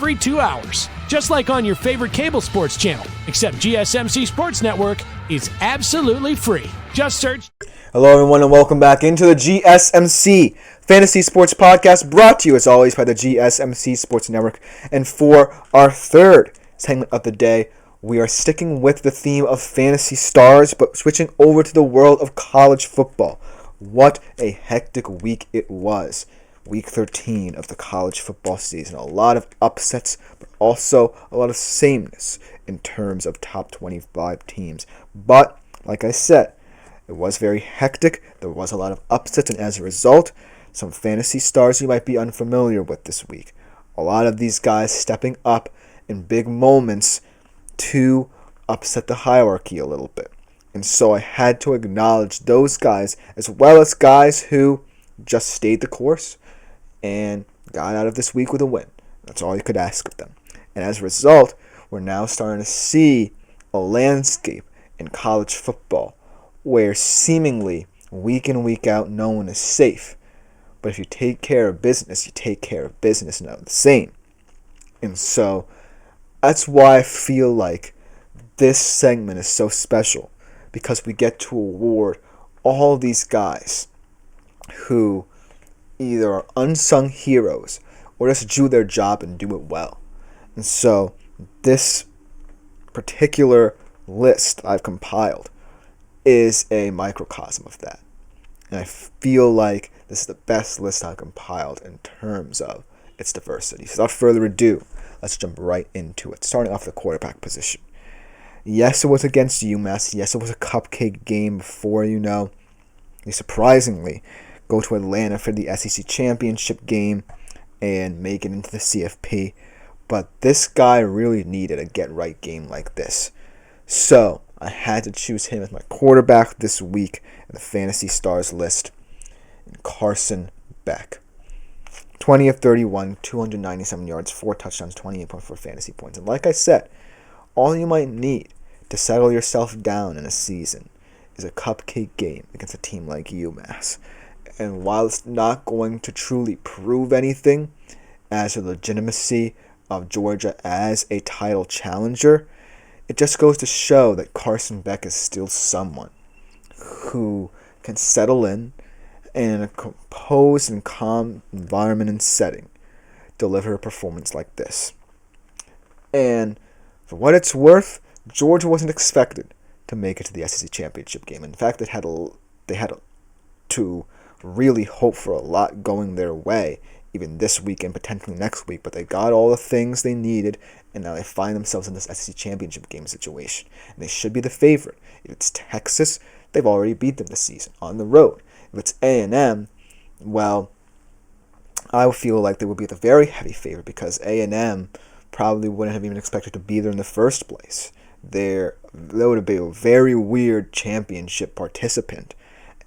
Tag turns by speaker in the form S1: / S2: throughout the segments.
S1: every 2 hours. Just like on your favorite cable sports channel, except GSMC Sports Network is absolutely free. Just search.
S2: Hello everyone and welcome back into the GSMC Fantasy Sports Podcast, brought to you as always by the GSMC Sports Network. And for our third segment of the day, we are sticking with the theme of fantasy stars, but switching over to the world of college football. What a hectic week it was. Week 13 of the college football season. A lot of upsets, but also a lot of sameness in terms of top 25 teams. But, like I said, it was very hectic. There was a lot of upsets, and as a result, some fantasy stars you might be unfamiliar with this week. A lot of these guys stepping up in big moments to upset the hierarchy a little bit. And so I had to acknowledge those guys, as well as guys who just stayed the course and got out of this week with a win. That's all you could ask of them. And as a result, we're now starting to see a landscape in college football where seemingly week in, week out, no one is safe. But if you take care of business, you take care of business, and not the same. And so that's why I feel like this segment is so special, because we get to award all these guys who either are unsung heroes or just do their job and do it well. And so this particular list I've compiled is a microcosm of that. And I feel like this is the best list I've compiled in terms of its diversity. So without further ado, let's jump right into it. Starting off the quarterback position. Yes, it was against UMass. Yes, it was a cupcake game before, they surprisingly go to Atlanta for the SEC championship game and make it into the CFP. But this guy really needed a get-right game like this. So I had to choose him as my quarterback this week in the Fantasy Stars list. Carson Beck. 20 of 31, 297 yards, 4 touchdowns, 28.4 fantasy points. And like I said, all you might need to settle yourself down in a season is a cupcake game against a team like UMass. And while it's not going to truly prove anything as the legitimacy of Georgia as a title challenger, it just goes to show that Carson Beck is still someone who can settle in a composed and calm environment and setting, deliver a performance like this. And for what it's worth, Georgia wasn't expected to make it to the SEC championship game. In fact, they had to really hope for a lot going their way, even this week and potentially next week. But they got all the things they needed, and now they find themselves in this SEC championship game situation. And they should be the favorite. If it's Texas, they've already beat them this season on the road. If it's A&M, well, I feel like they would be the very heavy favorite, because A&M probably wouldn't have even expected to be there in the first place. They would have been a very weird championship participant.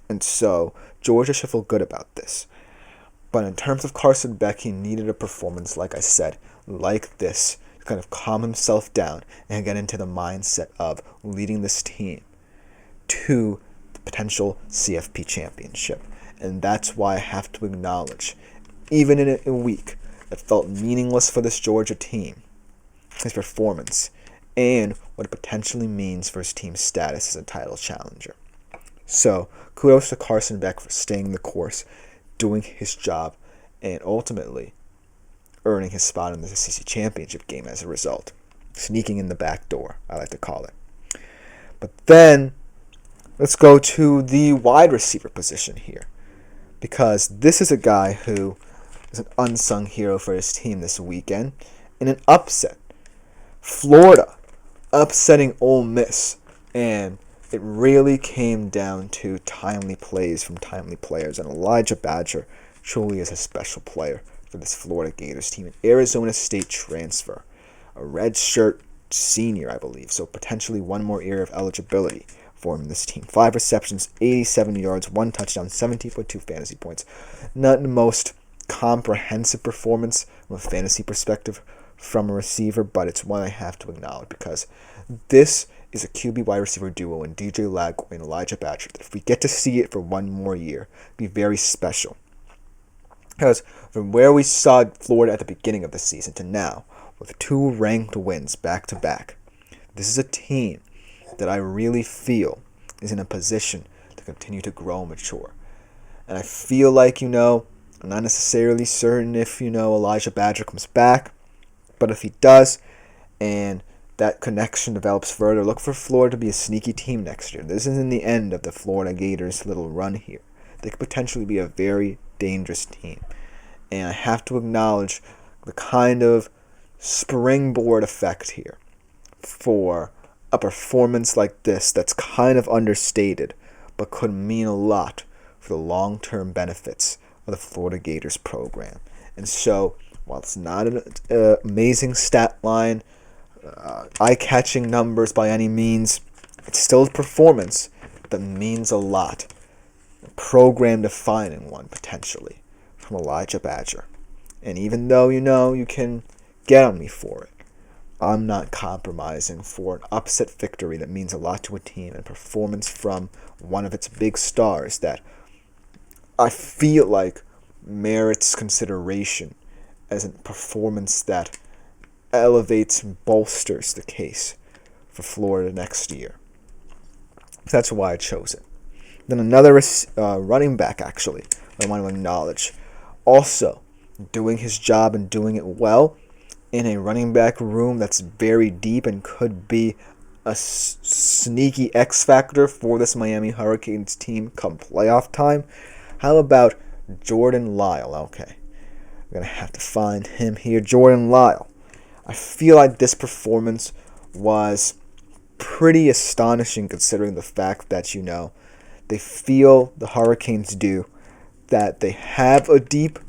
S2: And so Georgia should feel good about this. But in terms of Carson Beck, he needed a performance, like I said, like this, to kind of calm himself down and get into the mindset of leading this team to the potential CFP championship. And that's why I have to acknowledge, even in a week that felt meaningless for this Georgia team, his performance and what it potentially means for his team's status as a title challenger. So kudos to Carson Beck for staying the course, doing his job, and ultimately earning his spot in the SEC championship game as a result. Sneaking in the back door, I like to call it. But then let's go to the wide receiver position here, because this is a guy who is an unsung hero for his team this weekend in an upset. Florida upsetting Ole Miss, and it really came down to timely plays from timely players, and Elijah Badger truly is a special player for this Florida Gators team. An Arizona State transfer, a redshirt senior, I believe, so potentially one more year of eligibility for him in this team. 5 receptions, 87 yards, 1 touchdown, 17.2 fantasy points. Not the most comprehensive performance from a fantasy perspective from a receiver, but it's one I have to acknowledge, because this is a QB wide receiver duo in DJ Lagway and Elijah Badger that if we get to see it for one more year, it'd be very special. Because from where we saw Florida at the beginning of the season to now, with 2 ranked wins back-to-back. This is a team that I really feel is in a position to continue to grow and mature. And I feel like, I'm not necessarily certain if, Elijah Badger comes back, but if he does, and that connection develops further, look for Florida to be a sneaky team next year. This isn't the end of the Florida Gators' little run here. They could potentially be a very dangerous team. And I have to acknowledge the kind of springboard effect here for a performance like this that's kind of understated, but could mean a lot for the long-term benefits of the Florida Gators program. And so, while it's not an amazing stat line, eye-catching numbers by any means, it's still a performance that means a lot. A program-defining one, potentially, from Elijah Badger. And even though, you can get on me for it, I'm not compromising for an upset victory that means a lot to a team and performance from one of its big stars that I feel like merits consideration as a performance that elevates and bolsters the case for Florida next year. That's why I chose it. Then another running back, actually, I want to acknowledge, also doing his job and doing it well in a running back room that's very deep and could be a sneaky X factor for this Miami Hurricanes team come playoff time. How about Jordan Lyle? Okay, I'm going to have to find him here. Jordan Lyle. I feel like this performance was pretty astonishing considering the fact that, they feel the Hurricanes do, that they have a deep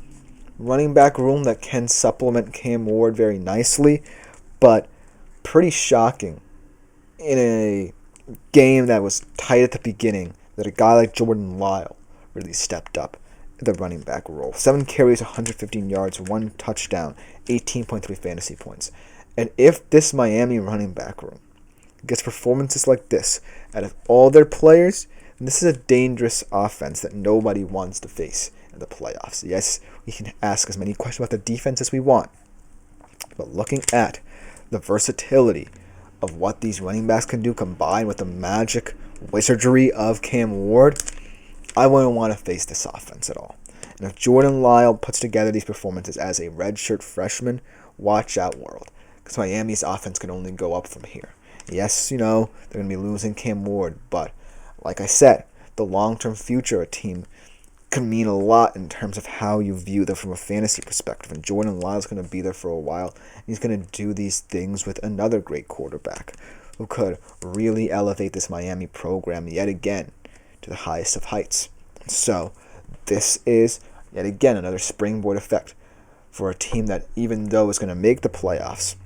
S2: running back room that can supplement Cam Ward very nicely, but pretty shocking in a game that was tight at the beginning that a guy like Jordan Lyle really stepped up at the running back role. 7 carries, 115 yards, 1 touchdown, 18.3 fantasy points. And if this Miami running back room gets performances like this out of all their players, this is a dangerous offense that nobody wants to face in the playoffs. Yes, we can ask as many questions about the defense as we want, but looking at the versatility of what these running backs can do combined with the magic wizardry of Cam Ward, I wouldn't want to face this offense at all. And if Jordan Lyle puts together these performances as a redshirt freshman, watch out, world, because Miami's offense can only go up from here. Yes, they're going to be losing Cam Ward, but like I said, the long-term future of a team can mean a lot in terms of how you view them from a fantasy perspective. And Jordan Lyle is going to be there for a while. He's going to do these things with another great quarterback who could really elevate this Miami program yet again to the highest of heights. So this is yet again another springboard effect for a team that, even though it's going to make the playoffs,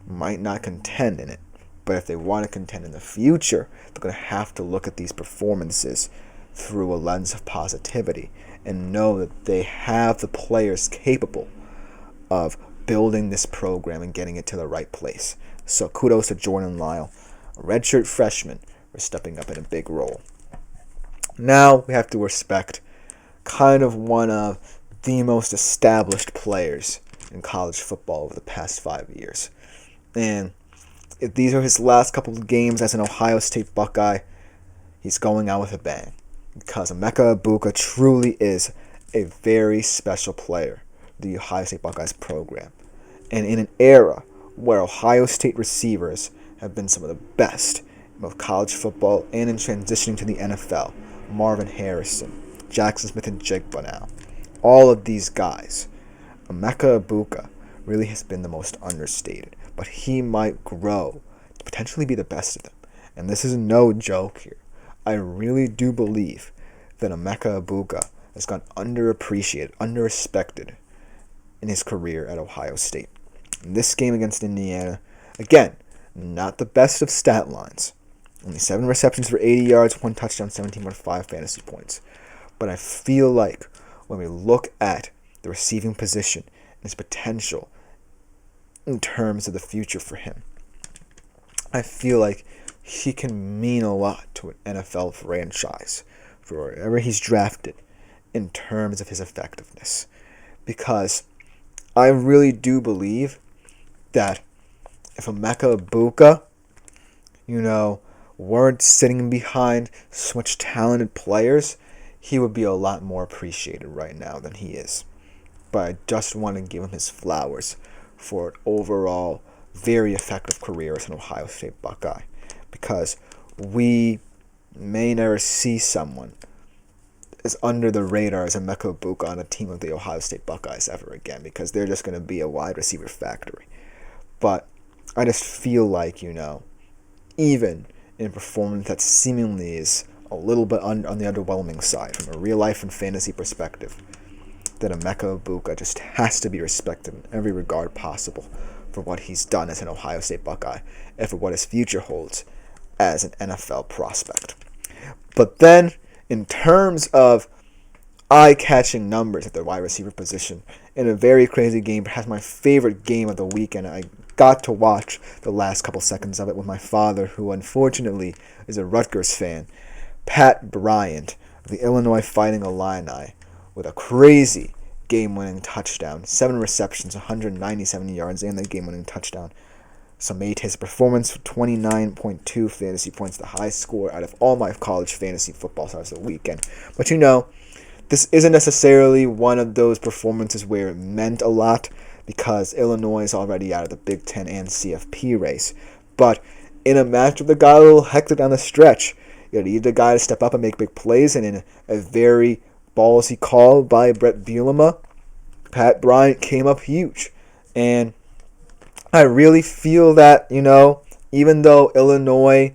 S2: might not contend in it. But if they want to contend in the future, they're going to have to look at these performances through a lens of positivity and know that they have the players capable of building this program and getting it to the right place. So kudos to Jordan Lyle, a redshirt freshman, for stepping up in a big role. Now we have to respect kind of one of the most established players in college football over the past 5 years. And if these are his last couple of games as an Ohio State Buckeye, he's going out with a bang. Because Emeka Egbuka truly is a very special player for the Ohio State Buckeyes program. And in an era where Ohio State receivers have been some of the best in both college football and in transitioning to the NFL, Marvin Harrison, Jackson Smith-Njigba now, all of these guys, Emeka Egbuka really has been the most understated. But he might grow to potentially be the best of them. And this is no joke here. I really do believe that Emeka Egbuka has gone underappreciated, underrespected in his career at Ohio State. In this game against Indiana, again, not the best of stat lines. Only 7 receptions for 80 yards, 1 touchdown, 17.5 fantasy points. But I feel like when we look at the receiving position and its potential in terms of the future for him, I feel like he can mean a lot to an NFL franchise for wherever he's drafted in terms of his effectiveness. Because I really do believe that if Emeka Egbuka, weren't sitting behind so much talented players, he would be a lot more appreciated right now than he is. But I just want to give him his flowers for an overall very effective career as an Ohio State Buckeye, because we may never see someone as under the radar as Emeka Egbuka on a team of the Ohio State Buckeyes ever again, because they're just going to be a wide receiver factory. But I just feel like, even in a performance that seemingly is a little bit on the underwhelming side from a real life and fantasy perspective, that Emeka Egbuka just has to be respected in every regard possible for what he's done as an Ohio State Buckeye and for what his future holds as an NFL prospect. But then, in terms of eye-catching numbers at the wide receiver position, in a very crazy game, perhaps my favorite game of the weekend, I got to watch the last couple seconds of it with my father, who unfortunately is a Rutgers fan. Pat Bryant of the Illinois Fighting Illini with a crazy game-winning touchdown, 7 receptions, 197 yards, and that game-winning touchdown. So made his performance 29.2 fantasy points, the high score out of all my college fantasy football stars of the weekend. But this isn't necessarily one of those performances where it meant a lot, because Illinois is already out of the Big Ten and CFP race. But in a matchup that got a little hectic down the stretch, you need a guy to step up and make big plays, and in a very ballsy call by Brett Bielema, Pat Bryant came up huge. And I really feel that, even though Illinois,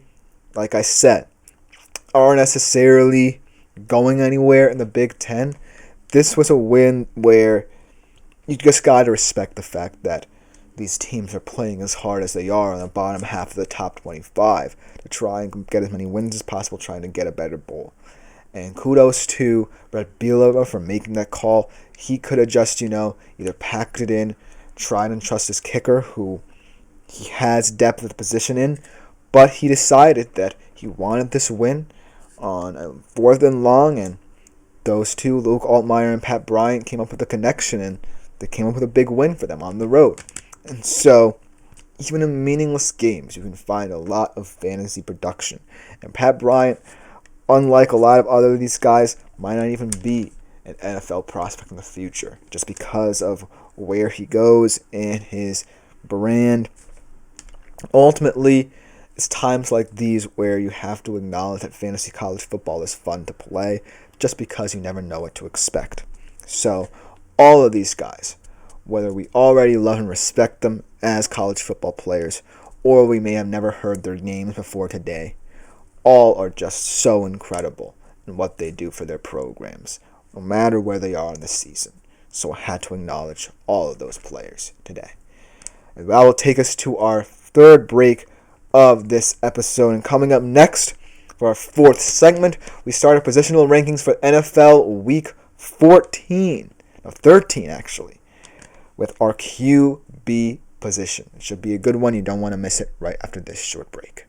S2: like I said, aren't necessarily going anywhere in the Big Ten, this was a win where you just got to respect the fact that these teams are playing as hard as they are on the bottom half of the top 25 to try and get as many wins as possible, trying to get a better bowl. And kudos to Brett Bielema for making that call. He could have just, either packed it in, tried and trust his kicker, who he has depth of the position in, but he decided that he wanted this win on a 4th and long, and those two, Luke Altmaier and Pat Bryant, came up with a connection, and they came up with a big win for them on the road. And so, even in meaningless games, you can find a lot of fantasy production. And Pat Bryant, unlike a lot of other of these guys, might not even be an NFL prospect in the future, just because of where he goes and his brand. Ultimately, it's times like these where you have to acknowledge that fantasy college football is fun to play, just because you never know what to expect. So, all of these guys, whether we already love and respect them as college football players, or we may have never heard their names before today, all are just so incredible in what they do for their programs, no matter where they are in the season. So I had to acknowledge all of those players today. And that will take us to our third break of this episode. And coming up next, for our 4th segment, we start our positional rankings for NFL Week 13. No, 13 actually, with our QB position. It should be a good one. You don't want to miss it right after this short break.